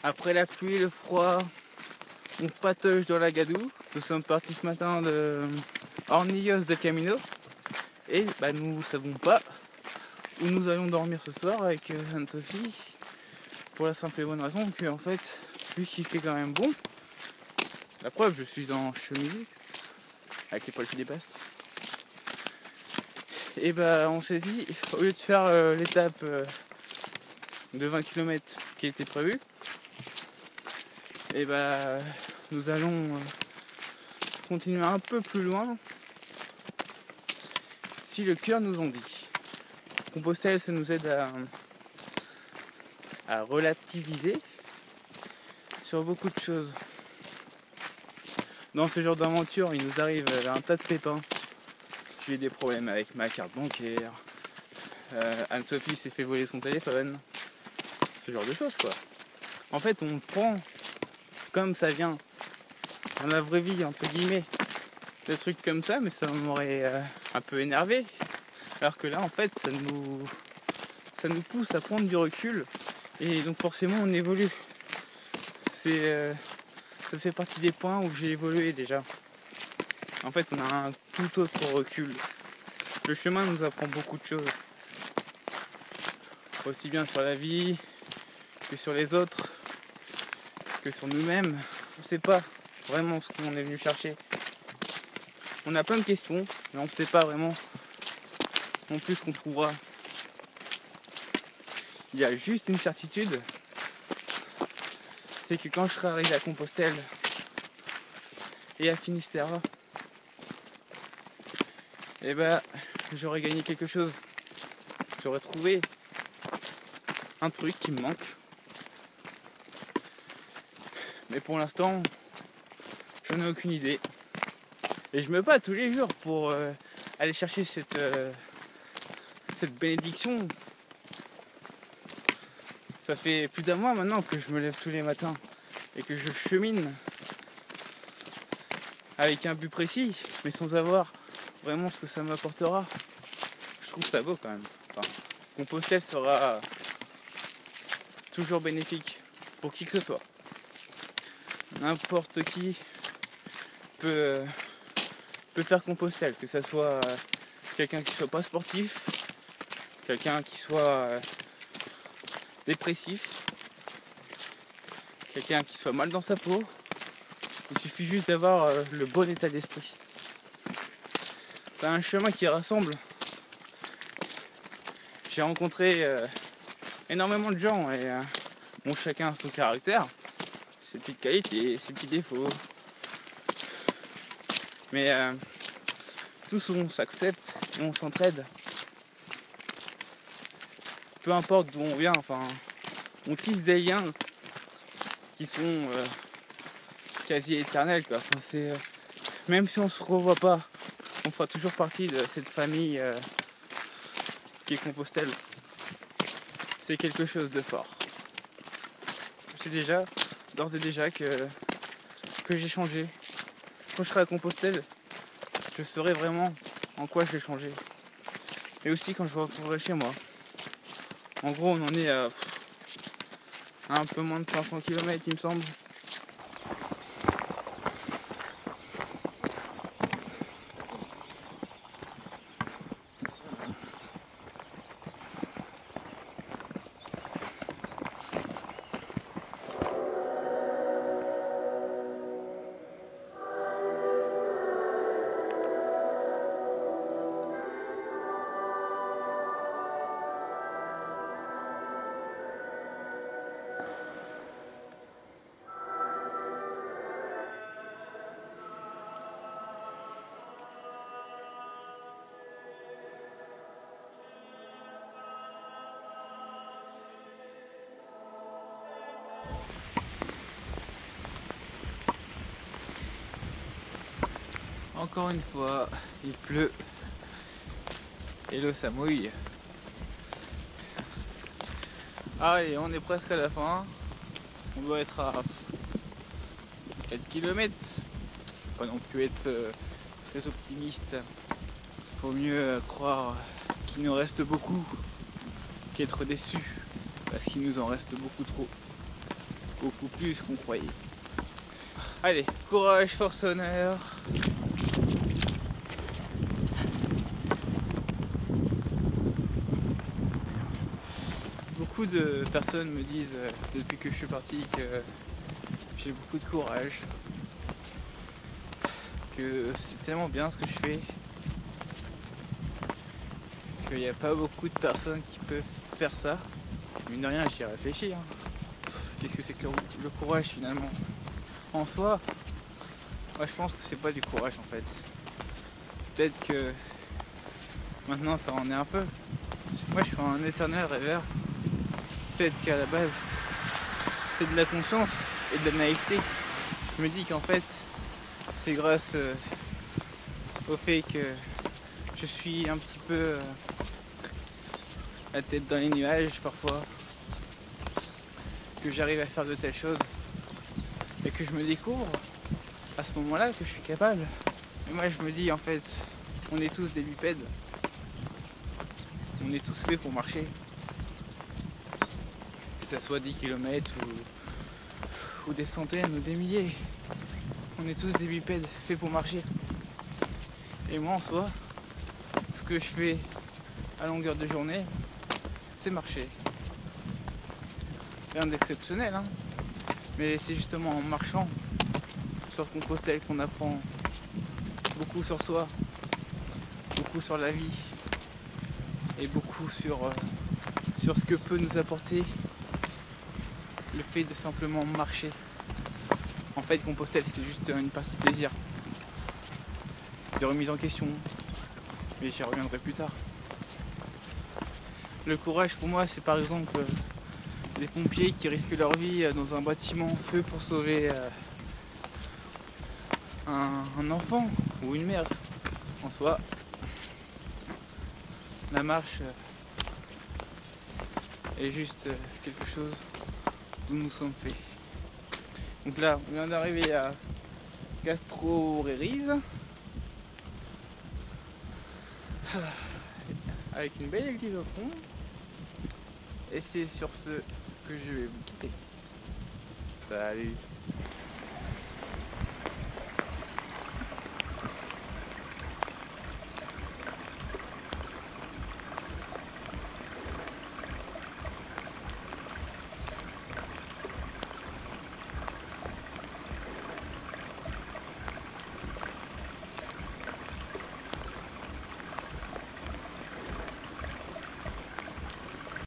Après la pluie, le froid, on patauge dans la gadoue. Nous sommes partis ce matin de Hornillos de Camino. Et nous ne savons pas où nous allons dormir ce soir avec Anne-Sophie. Pour la simple et bonne raison que, en fait, vu qu'il fait quand même bon, la preuve, je suis en chemise avec les poils qui dépassent. Et on s'est dit, au lieu de faire l'étape de 20 km qui était prévue, nous allons continuer un peu plus loin si le cœur nous en dit. Compostelle, ça nous aide à relativiser sur beaucoup de choses. Dans ce genre d'aventure, il nous arrive un tas de pépins. J'ai des problèmes avec ma carte bancaire. Anne-Sophie s'est fait voler son téléphone. Ce genre de choses, quoi. En fait, on prend comme ça vient dans la vraie vie, entre guillemets, des trucs comme ça, mais ça m'aurait un peu énervé. Alors que là, en fait, ça nous pousse à prendre du recul. Et donc forcément, on évolue. Ça fait partie des points où j'ai évolué déjà. En fait, on a un tout autre recul. Le chemin nous apprend beaucoup de choses. Aussi bien sur la vie, que sur les autres, que sur nous-mêmes. On ne sait pas vraiment ce qu'on est venu chercher. On a plein de questions, mais on ne sait pas vraiment non plus ce qu'on trouvera. Il y a juste une certitude, c'est que quand je serai arrivé à Compostelle et à Finistère, j'aurais gagné quelque chose. J'aurais trouvé un truc qui me manque. Mais pour l'instant, je n'ai aucune idée. Et je me bats tous les jours pour aller chercher cette bénédiction. Ça fait plus d'un mois maintenant que je me lève tous les matins et que je chemine avec un but précis, mais sans avoir vraiment ce que ça m'apportera. Je trouve ça beau quand même. Compostelle sera toujours bénéfique pour qui que ce soit. N'importe qui peut faire Compostelle, que ce soit quelqu'un qui soit pas sportif, quelqu'un qui soit dépressif, quelqu'un qui soit mal dans sa peau. Il suffit juste d'avoir le bon état d'esprit. C'est un chemin qui rassemble. J'ai rencontré énormément de gens et chacun a son caractère, ses petites qualités, ses petits défauts. Mais tous on s'accepte et on s'entraide. Peu importe d'où on vient, on tisse des liens qui sont quasi éternels, quoi. Même si on se revoit pas, on fera toujours partie de cette famille qui est Compostelle. C'est quelque chose de fort. Je sais d'ores et déjà que j'ai changé. Quand je serai à Compostelle, je saurai vraiment en quoi j'ai changé. Et aussi quand je retournerai chez moi. En gros, on en est à un peu moins de 500 km, il me semble. Encore une fois, il pleut et l'eau ça mouille. Allez, on est presque à la fin. On doit être à 4 km. Pas non plus être très optimiste. Faut mieux croire qu'il nous reste beaucoup qu'être déçu parce qu'il nous en reste beaucoup trop. beaucoup plus qu'on croyait. Allez, courage, force, honneur. Beaucoup de personnes me disent depuis que je suis parti que j'ai beaucoup de courage, que c'est tellement bien ce que je fais, qu'il n'y a pas beaucoup de personnes qui peuvent faire ça. Mine de rien, j'y ai réfléchi. Qu'est-ce que c'est que le courage finalement? En soi, moi je pense que c'est pas du courage en fait. Peut-être que maintenant ça en est un peu. Moi je suis un éternel rêveur. Peut-être qu'à la base c'est de la conscience et de la naïveté. Je me dis qu'en fait c'est grâce au fait que je suis un petit peu la tête dans les nuages parfois, que j'arrive à faire de telles choses et que je me découvre à ce moment-là que je suis capable. Et moi je me dis en fait on est tous des bipèdes, on est tous faits pour marcher. Que ça soit 10 km ou des centaines ou des milliers. On est tous des bipèdes faits pour marcher. Et moi en soi, ce que je fais à longueur de journée, c'est marcher. Rien d'exceptionnel, hein. Mais c'est justement en marchant sur Compostelle qu'on apprend beaucoup sur soi, beaucoup sur la vie et beaucoup sur ce que peut nous apporter le fait de simplement marcher. En fait, Compostelle, c'est juste une partie de plaisir, de remise en question, mais j'y reviendrai plus tard. Le courage pour moi, c'est par exemple des pompiers qui risquent leur vie dans un bâtiment en feu pour sauver un enfant ou une mère. En soi, la marche est juste quelque chose d'où nous sommes faits. Donc là, on vient d'arriver à Castro-Rériz avec une belle église au fond. Et c'est sur ce que je vais vous quitter. Salut!